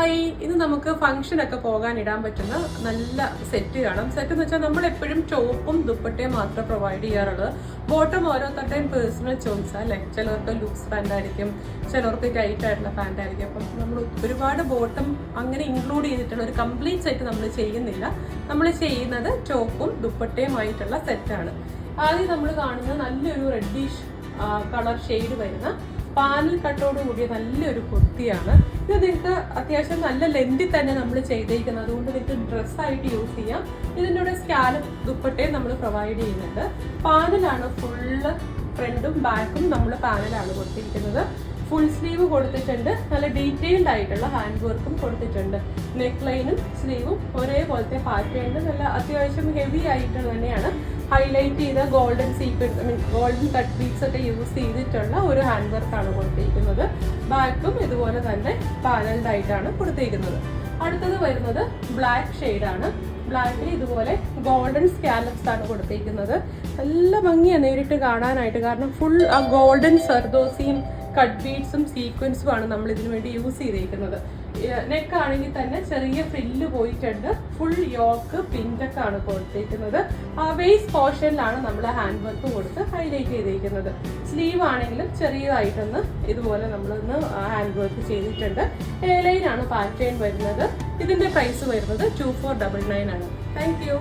Hi, ഇത് നമുക്ക് ഫംഗ്ഷനൊക്കെ പോകാൻ ഇടാൻ പറ്റുന്ന നല്ല സെറ്റ് കാണാം. സെറ്റ് എന്ന് വെച്ചാൽ നമ്മൾ എപ്പോഴും ടോപ്പും ദുപ്പട്ടയും മാത്രമേ പ്രൊവൈഡ് ചെയ്യാറുള്ളത്. ബോട്ടം ഓരോരുത്തരുടെയും പേഴ്സണൽ ചോയ്സ് അല്ലേ. ചിലർക്ക് ലൂസ് പാൻ്റ് ആയിരിക്കും, ചിലർക്ക് ടൈറ്റ് ആയിട്ടുള്ള പാൻ്റ് ആയിരിക്കും. അപ്പം നമ്മൾ ഒരുപാട് ബോട്ടം അങ്ങനെ ഇൻക്ലൂഡ് ചെയ്തിട്ടുള്ള ഒരു കംപ്ലീറ്റ് സെറ്റ് നമ്മൾ ചെയ്യുന്നില്ല. നമ്മൾ ചെയ്യുന്നത് ടോപ്പും ദുപ്പട്ടയുമായിട്ടുള്ള സെറ്റാണ്. ആദ്യം നമ്മൾ കാണുന്നത് നല്ലൊരു റെഡിഷ് കളർ ഷെയ്ഡ് വരുന്ന പാനൽ കട്ടോട് കൂടിയ നല്ലൊരു കുർത്തിയാണ്. ഇത് നിങ്ങൾക്ക് അത്യാവശ്യം നല്ല ലെന്തിൽ തന്നെ നമ്മൾ ചെയ്തേക്കുന്നത്, അതുകൊണ്ട് നിങ്ങൾക്ക് ഡ്രസ്സായിട്ട് യൂസ് ചെയ്യാം. ഇതിൻ്റെ കൂടെ സ്കാലപ്പ് ദുപ്പട്ടയും നമ്മൾ പ്രൊവൈഡ് ചെയ്യുന്നുണ്ട്. പാനലാണ്, ഫുള്ള് ഫ്രണ്ടും ബാക്കും നമ്മൾ പാനലാണ് കൊടുത്തിരിക്കുന്നത്. ഫുൾ സ്ലീവ് കൊടുത്തിട്ടുണ്ട്. നല്ല ഡീറ്റെയിൽഡ് ആയിട്ടുള്ള ഹാൻഡ് വർക്കും കൊടുത്തിട്ടുണ്ട്. നെക്ക് ലൈനും സ്ലീവും ഒരേപോലത്തെ പാറ്റേണിൽ നല്ല അത്യാവശ്യം ഹെവി ആയിട്ട് തന്നെയാണ് ഹൈലൈറ്റ് ചെയ്ത golden sequence golden cut beads ഒക്കെ യൂസ് ചെയ്തിട്ടുള്ള ഒരു ഹാൻഡ് വർക്കാണ് കൊടുത്തിരിക്കുന്നത്. ബാക്കും ഇതുപോലെ തന്നെ പാനൽഡ് ആയിട്ടാണ് കൊടുത്തിരിക്കുന്നത്. അടുത്തത് വരുന്നത് ബ്ലാക്ക് ഷെയ്ഡാണ്. ബ്ലാക്കിൽ ഇതുപോലെ ഗോൾഡൻ സ്കാലപ്സ് ആണ് കൊടുത്തിരിക്കുന്നത്. നല്ല ഭംഗിയാണ് നേരിട്ട് കാണാനായിട്ട്. കാരണം ഫുൾ ആ ഗോൾഡൻ സർദോസിയും കട്ട് ബീഡ്സും സീക്വൻസും ആണ് നമ്മൾ ഇതിനു വേണ്ടി യൂസ് ചെയ്തിരിക്കുന്നത്. നെക്ക് ആണെങ്കിൽ തന്നെ ചെറിയ ഫ്രില്ല് പോയിട്ടുണ്ട്. ഫുൾ യോക്ക് പിൻറ്റൊക്കെ ആണ് കൊടുത്തിരിക്കുന്നത്. വേസ്റ്റ് പോർഷനിലാണ് നമ്മൾ ഹാൻഡ് വർക്ക് കൊടുത്ത് ഹൈലൈറ്റ് ചെയ്തിരിക്കുന്നത്. സ്ലീവ് ആണെങ്കിലും ചെറിയതായിട്ടൊന്ന് ഇതുപോലെ നമ്മളൊന്ന് ഹാൻഡ് വർക്ക് ചെയ്തിട്ടുണ്ട്. എ ലൈൻ ആണ് പാറ്റേൺ വരുന്നത്. ഇതിന്റെ പ്രൈസ് വരുന്നത് 2499 ആണ്. Thank you.